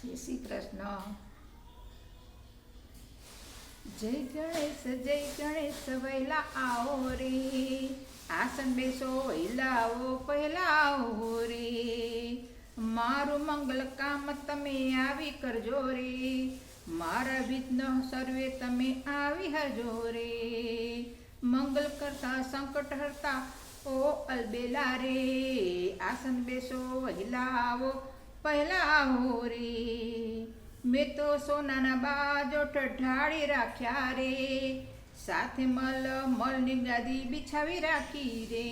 જય શ્રી કૃષ્ણ. જય ગણેશ વહેલા આવો રે, આસન બેસો વહેલા આવો પહેલા આવો રે, મારું મંગલ કામ તમે આવી કરજો રે, મારા વિઘ્ન સર્વે તમે આવી હરજો રે, મંગલ કરતા સંકટ હરતા ઓ અલબેલા રે, આસન બેસો વહેલા આવો પહેલા આવો રે, મેં તો સોનાના બાજો ઢાળી રાખ્યા રે, સાથે મલની ગાદી બિછાવી રાખી રે,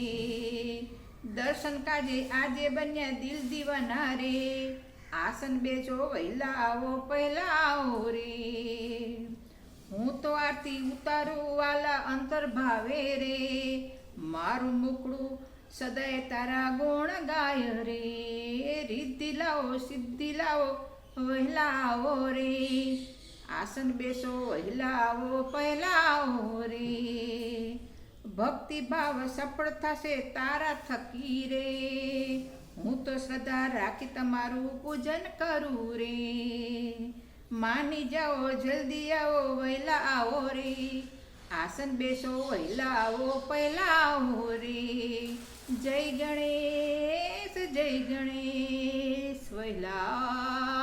દર્શન કાજે આજે બન્યા દિલ દીવાના રે, આસન બેસો વહેલા આવો પહેલા આવો રે, હું તો આરતી ઉતારું વાલા અંતર ભાવે રે, મારું મુકડું સદાય તારા ગુણ ગાય રે, રિદ્ધિ લાવો સિદ્ધિ લાવો વહેલા આવો રે, આસન બેસો વહેલા આવો પહેલા આવો રે, ભક્તિ ભાવ સફળ થશે તારા થકી રે, હું તો શ્રદ્ધા રાખી તમારું પૂજન કરું રે, માની જાઓ જલ્દી આવો વહેલા આવો રે, આસન બેસો વહેલા આવો પહેલા આવો રે, જય ગણેશ વહેલા